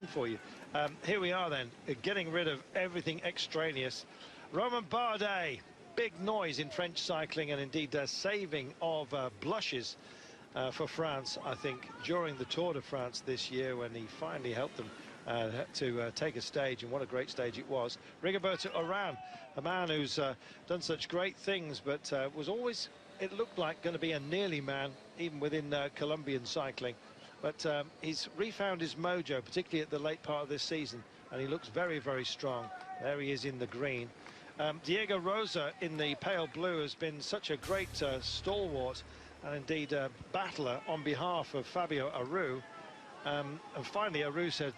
for you. Here we are then, getting rid of everything extraneous. Romain Bardet, big noise in French cycling, and indeed saving of blushes for France, I think, during the Tour de France this year, when he finally helped them to take a stage, and what a great stage it was. Rigoberto Urán, a man who's done such great things, but was always, it looked like, going to be a nearly man, even within Colombian cycling. But he's refound his mojo, particularly at the late part of this season, and he looks very, very strong. There he is in the green. Diego Rosa in the pale blue has been such a great stalwart and indeed battler on behalf of Fabio Aru. And finally Aru said,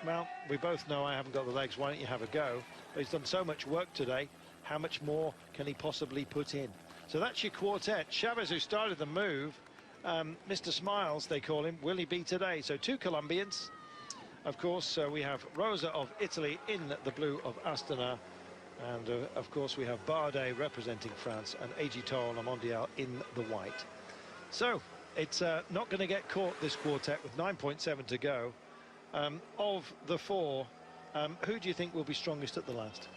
well, we both know I haven't got the legs, why don't you have a go? But he's done so much work today, how much more can he possibly put in? So that's your quartet. Chavez, who started the move, Mr. Smiles, they call him, will he be today? So two Colombians. Of course, we have Rosa of Italy in the blue of Astana. And, of course, we have Bardet representing France and A.G. Toro La Mondiale in the white. So it's not going to get caught, this quartet, with 9.7 to go. Of the four, who do you think will be strongest at the last?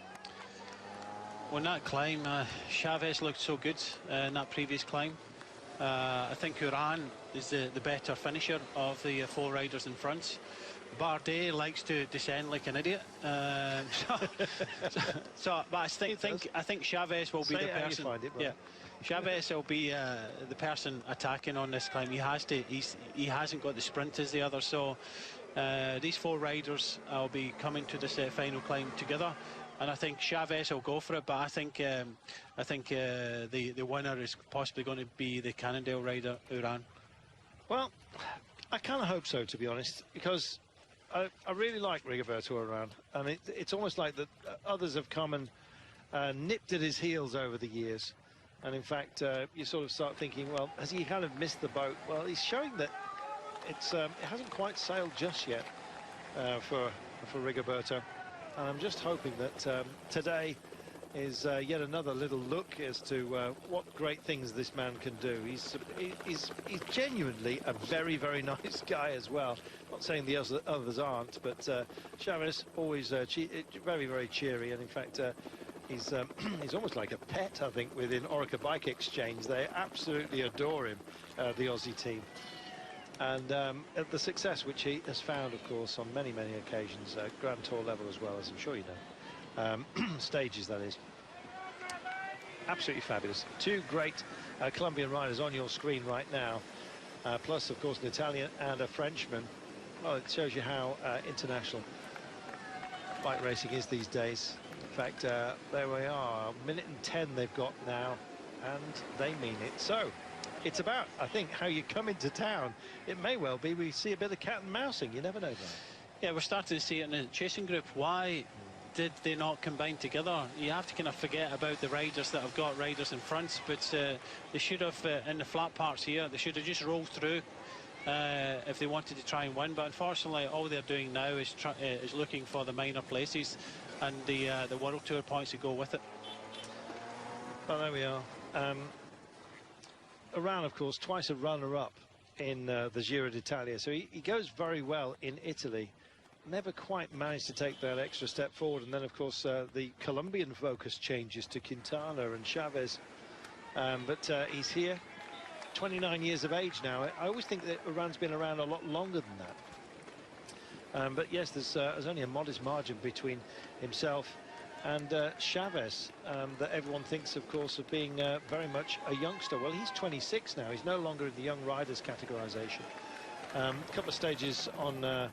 Well, in that climb, Chavez looked so good in that previous climb. I think Urán is the better finisher of the four riders in front. Bardet likes to descend like an idiot. But I think Chavez will be the person. Yeah, Chavez will be the person attacking on this climb. He hasn't got the sprint as the others. So these four riders will be coming to this final climb together. And I think Chavez will go for it, but I think the winner is possibly going to be the Cannondale rider, Urán. Well, I kind of hope so, to be honest, because I really like Rigoberto Urán, and it's almost like that others have come and nipped at his heels over the years. And in fact, you sort of start thinking, well, has he kind of missed the boat? Well, he's showing that it hasn't quite sailed just yet for Rigoberto. And I'm just hoping that today is yet another little look as to what great things this man can do. He's genuinely a very, very nice guy as well. Not saying the others aren't, but Chavez always very, very cheery. And in fact, he's almost like a pet, I think, within Orica-BikeExchange. They absolutely adore him, the Aussie team. And the success which he has found, of course, on many, many occasions, Grand Tour level as well, as I'm sure you know, stages, that is. Absolutely fabulous. Two great Colombian riders on your screen right now, plus, of course, an Italian and a Frenchman. Well, it shows you how international bike racing is these days. In fact, there we are, 1:10 they've got now, and they mean it. So it's about, I think, how you come into town. It may well be we see a bit of cat and mousing. You never know, Brian. Yeah, we're starting to see it in the chasing group. Why did they not combine together? You have to kind of forget about the riders that have got riders in front, but they should have, in the flat parts here, they should have just rolled through if they wanted to try and win. But unfortunately, all they're doing now is looking for the minor places and the World Tour points to go with it. Well, there we are. Urán, of course, twice a runner-up in the Giro d'Italia, so he goes very well in Italy. Never quite managed to take that extra step forward, and then, of course, the Colombian focus changes to Quintana and Chavez. But he's here, 29 years of age now. I always think that Urán's been around a lot longer than that. But yes, there's only a modest margin between himself and Chavez, that everyone thinks, of course, of being very much a youngster. Well, he's 26 now. He's no longer in the young riders categorization. A couple of stages on the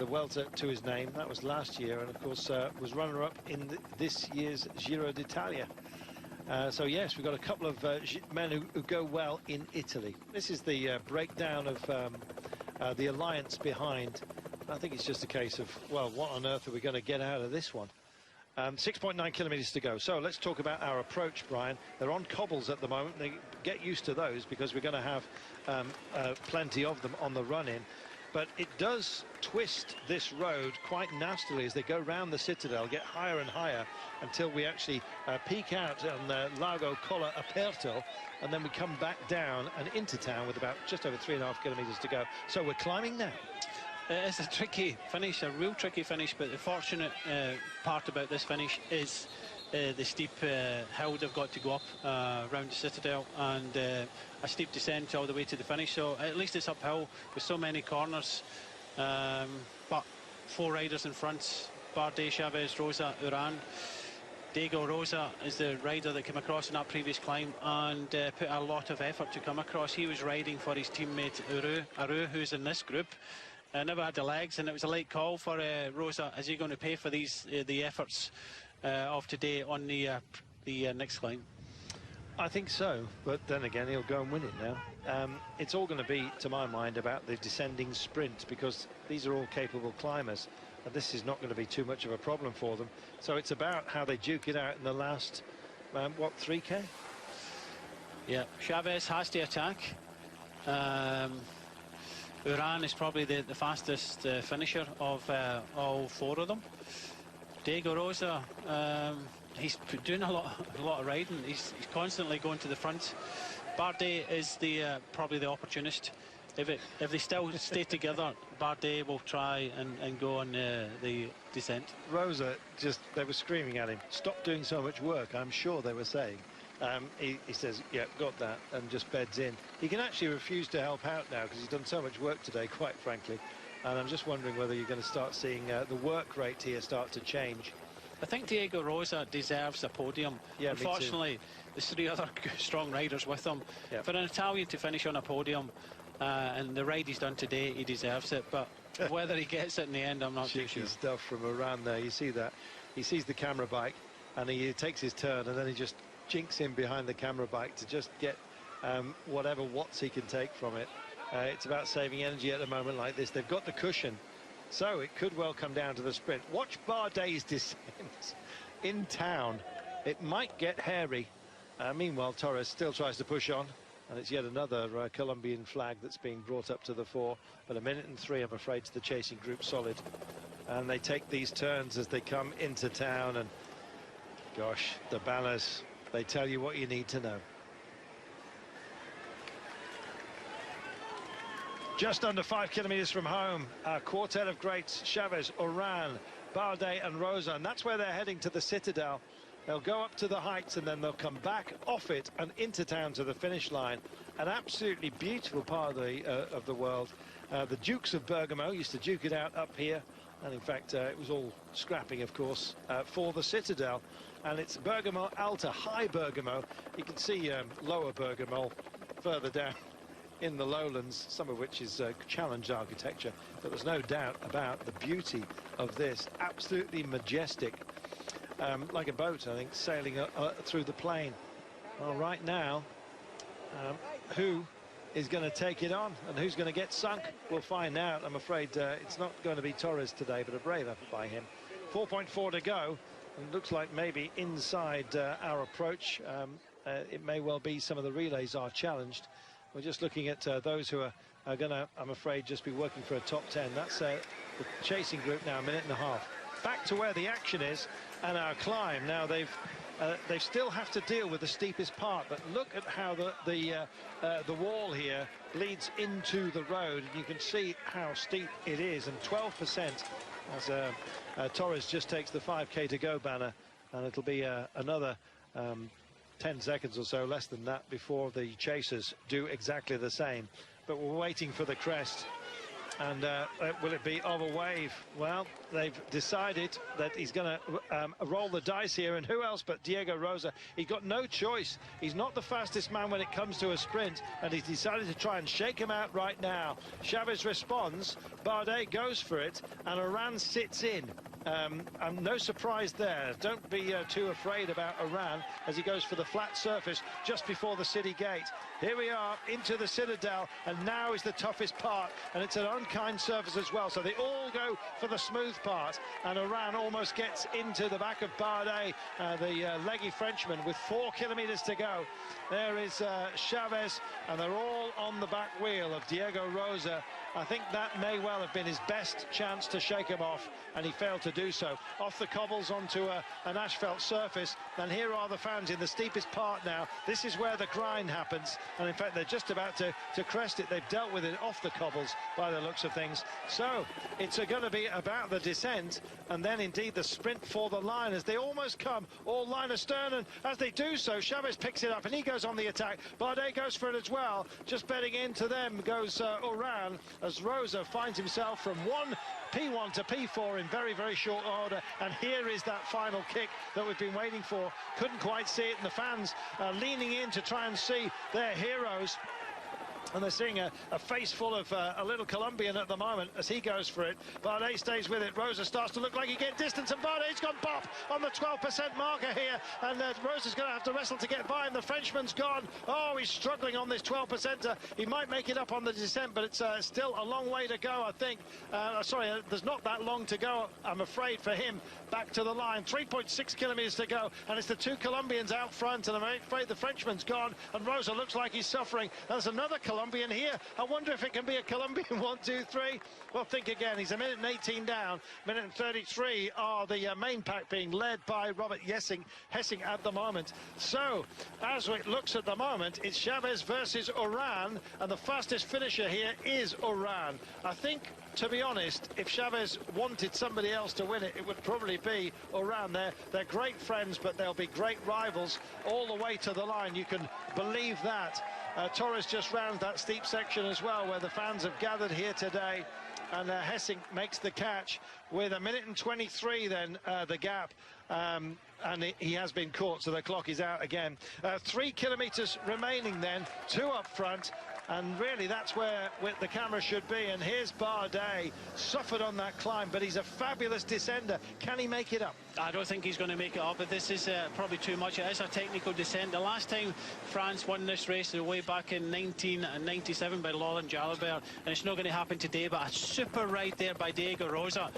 Vuelta to his name. That was last year, and of course was runner-up in this year's Giro d'Italia. So yes, we've got a couple of men who go well in Italy. This is the breakdown of the alliance behind. I think it's just a case of, well, what on earth are we going to get out of this one? 6.9 kilometres to go. So let's talk about our approach, Brian. They're on cobbles at the moment. They get used to those because we're going to have plenty of them on the run-in. But it does twist this road quite nastily as they go round the Citadel, get higher and higher until we actually peak out on the Lago Colla Aperto, and then we come back down and into town with about just over 3.5 kilometres to go. So we're climbing now. It's a tricky finish, a real tricky finish, but the fortunate part about this finish is the steep hill they've got to go up around the Citadel, and a steep descent all the way to the finish. So at least it's uphill with so many corners, but 4 riders in front: Bardet, Chavez, Rosa, Uran. Diego Rosa is the rider that came across in that previous climb and put a lot of effort to come across. He was riding for his teammate Aru, who's in this group. Never had the legs, and it was a late call for Rosa. Is he going to pay for these the efforts of today on the next climb? I think so, but then again, he'll go and win it now. It's all going to be, to my mind, about the descending sprint, because these are all capable climbers, and this is not going to be too much of a problem for them. So it's about how they duke it out in the last, what, 3K? Yeah, Chavez has to attack. Uran is probably the fastest finisher of all 4 of them. Diego Rosa, he's doing a lot of riding. He's constantly going to the front. Bardet is probably the opportunist. If they still stay together, Bardet will try and go on the descent. Rosa, they were screaming at him, stop doing so much work, I'm sure they were saying. He says, yeah, got that, and just beds in. He can actually refuse to help out now because he's done so much work today, quite frankly. And I'm just wondering whether you're going to start seeing the work rate here start to change. I think Diego Rosa deserves a podium. Yeah, unfortunately, there's 3 other strong riders with him. Yep. For an Italian to finish on a podium, and the ride he's done today, he deserves it. But whether he gets it in the end, I'm not too sure. Stuff from around there. You see that? He sees the camera bike, and he takes his turn, and then he just jinks in behind the camera bike to just get whatever watts he can take from it. It's about saving energy at a moment like this. They've got the cushion, so it could well come down to the sprint. Watch Bardet's descent in town. It might get hairy. Meanwhile, Torres still tries to push on, and it's yet another Colombian flag that's being brought up to the fore. But 1 minute and 3, I'm afraid, to the chasing group solid. And they take these turns as they come into town, and gosh, the banners, they tell you what you need to know. Just under 5 kilometers from home, a quartet of greats: Chavez, Uran, Bardet and Rosa, and that's where they're heading to the Citadel. They'll go up to the heights and then they'll come back off it and into town to the finish line. An absolutely beautiful part of the world. The Dukes of Bergamo used to duke it out up here, and in fact it was all scrapping, of course, for the Citadel. And it's Bergamo Alta, High Bergamo. You can see Lower Bergamo further down in the lowlands, some of which is challenged architecture, but there's no doubt about the beauty of this. Absolutely majestic, like a boat, I think, sailing through the plain. Well, right now, who is going to take it on and who's going to get sunk? We'll find out. I'm afraid it's not going to be Torres today, but a brave effort by him. 4.4 to go. It looks like maybe inside our approach, it may well be some of the relays are challenged. We're just looking at those who are going to, I'm afraid, just be working for a top 10. That's the chasing group now, 1.5 minutes. Back to where the action is and our climb. Now they still have to deal with the steepest part, but look at how the wall here bleeds into the road, and you can see how steep it is. And 12% as Torres just takes the 5K to go banner, and it'll be another 10 seconds or so, less than that, before the chasers do exactly the same. But we're waiting for the crest. And will it be of a wave? Well, they've decided that he's going to roll the dice here, and who else but Diego Rosa? He's got no choice. He's not the fastest man when it comes to a sprint, and he's decided to try and shake him out right now. Chavez responds, Bardet goes for it, and Uran sits in. And no surprise there. Don't be too afraid about Uran as he goes for the flat surface just before the city gate. Here we are into the Citadel, and now is the toughest part, and it's an unkind surface as well, so they all go for the smooth part, and Uran almost gets into the back of Bardet, the leggy Frenchman, with 4 kilometers to go. There is Chavez, and they're all on the back wheel of Diego Rosa, I think that may well have been his best chance to shake him off, and he failed to do so. Off the cobbles onto an asphalt surface, and here are the fans in the steepest part now. This is where the grind happens, and in fact they're just about to crest it. They've dealt with it off the cobbles by the looks of things. So it's going to be about the descent, and then indeed the sprint for the line as they almost come all line astern, and as they do so, Chavez picks it up and he goes on the attack. Bardet goes for it as well. Just betting into them goes Oran, as Rosa finds himself from P1 to P4 in very, very short order. And here is that final kick that we've been waiting for. Couldn't quite see it, and the fans leaning in to try and see their heroes. And they're seeing a face full of a little Colombian at the moment as he goes for it. Bardet stays with it. Rosa starts to look like he gets distance, and Bardet's gone pop on the 12% marker here. And Rosa's going to have to wrestle to get by, and the Frenchman's gone. Oh, he's struggling on this 12%. He might make it up on the descent, but it's still a long way to go, I think. Sorry, there's not that long to go, I'm afraid, for him back to the line. 3.6 kilometers to go, and it's the two Colombians out front, and I'm afraid the Frenchman's gone, and Rosa looks like he's suffering. There's another Colombian here. I wonder if it can be a Colombian 1, 2, 3. Well, think again. He's a minute and 18 down. Minute and 33 are the main pack being led by Robert Hessing at the moment. So, as it looks at the moment, it's Chavez versus Oran, and the fastest finisher here is Oran. I think, to be honest, if Chavez wanted somebody else to win it, it would probably be Oran. They're great friends, but they'll be great rivals all the way to the line. You can believe that. Torres just rounds that steep section as well, where the fans have gathered here today, and Hessing makes the catch with a minute and 23 then the gap, and he has been caught, so the clock is out again. 3 kilometers remaining then, 2 up front, and really that's where the camera should be. And here's Bardet, suffered on that climb, but he's a fabulous descender. Can he make it up? I don't think he's going to make it up, but this is probably too much. It is a technical descent. The last time France won this race way back in 1997 by Laurent Jalabert, and it's not going to happen today, but a super ride there by Diego Rosa.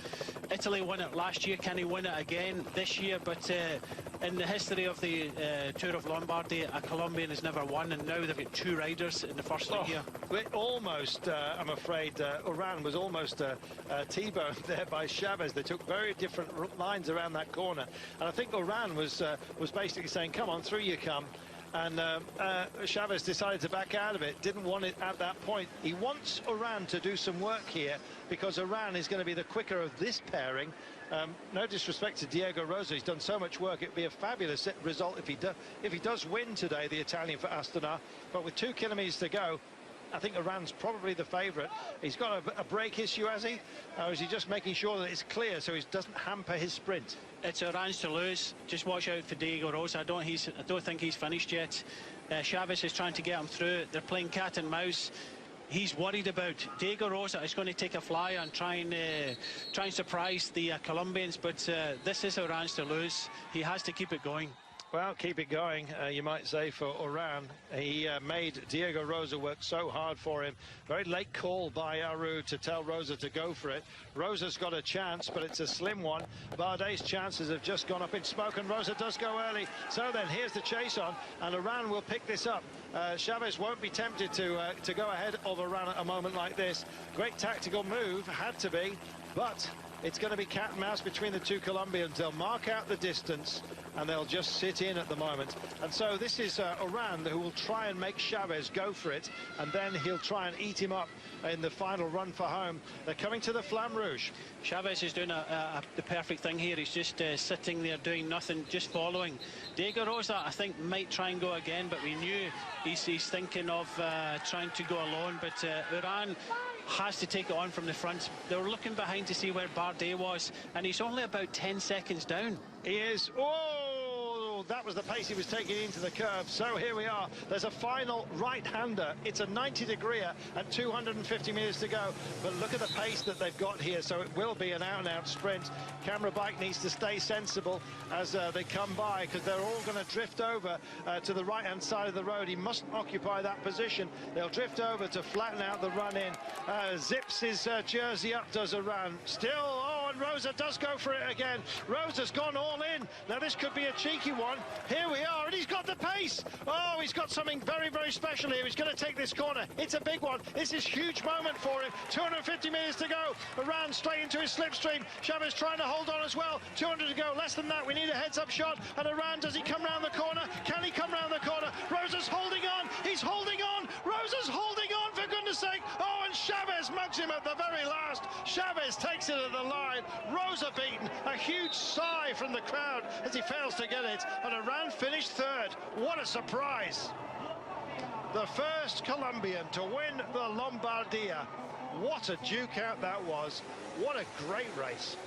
Italy won it last year. Can he win it again this year? But in the history of the Tour of Lombardy, a Colombian has never won, and now they've got 2 riders in the first league here. Almost, I'm afraid, Oran was almost T-boned there by Chavez. They took very different lines around that corner, and I think Oran was basically saying, come on, through you come. And Chavez decided to back out of it, didn't want it at that point. He wants Oran to do some work here, because Oran is going to be the quicker of this pairing. No disrespect to Diego Rosa, he's done so much work. It'd be a fabulous result if he does win today, the Italian, for Astana. But with 2 kilometers to go, I think Oran's probably the favourite. He's got a brake issue, has he? Or is he just making sure that it's clear so he doesn't hamper his sprint? It's Oran's to lose. Just watch out for Diego Rosa. I don't think he's finished yet. Chavez is trying to get him through. They're playing cat and mouse. He's worried about Diego Rosa is going to take a flyer and try and surprise the Colombians, but this is Oran's to lose. He has to keep it going. Well, keep it going, you might say, for Oran. He made Diego Rosa work so hard for him. Very late call by Aru to tell Rosa to go for it. Rosa's got a chance, but it's a slim one. Bardet's chances have just gone up in smoke, and Rosa does go early. So then, here's the chase on, and Oran will pick this up. Chavez won't be tempted to go ahead of Oran at a moment like this. Great tactical move, had to be, but it's going to be cat and mouse between the two Colombians. They'll mark out the distance, and they'll just sit in at the moment. And so this is Oran who will try and make Chavez go for it, and then he'll try and eat him up in the final run for home. They're coming to the Flamme Rouge. Chavez is doing the perfect thing here. He's just sitting there doing nothing, just following. Diego Rosa, I think, might try and go again, but we knew he's thinking of trying to go alone. But Oran has to take it on from the front. They were looking behind to see where Bardet was, and he's only about 10 seconds down. He is. Oh, that was the pace he was taking into the curve. So here we are. There's a final right-hander. It's a 90-degreer at 250 meters to go. But look at the pace that they've got here. So it will be an out-and-out sprint. Camera bike needs to stay sensible as they come by, because they're all going to drift over to the right-hand side of the road. He mustn't occupy that position. They'll drift over to flatten out the run-in. Zips his jersey up, does Oran. Still, oh, and Rosa does go for it again. Rosa's gone all in. Now this could be a cheeky one. Here we are, and he's got the pace. Oh, he's got something very, very special here. He's going to take this corner. It's a big one. This is a huge moment for him. 250 metres to go. Around straight into his slipstream. Chavez trying to hold on as well. 200 to go, less than that. We need a heads-up shot. And around, does he come round the corner? Can he come round the corner? Rosa's holding on. He's holding on. Rosa's holding on, for goodness sake. Oh, and Chavez mugs him at the very last. Chavez takes it at the line. Rosa beaten. A huge sigh from the crowd as he fails to get it. And Aran finished third. What a surprise. The first Colombian to win the Lombardia. What a duke out that was. What a great race.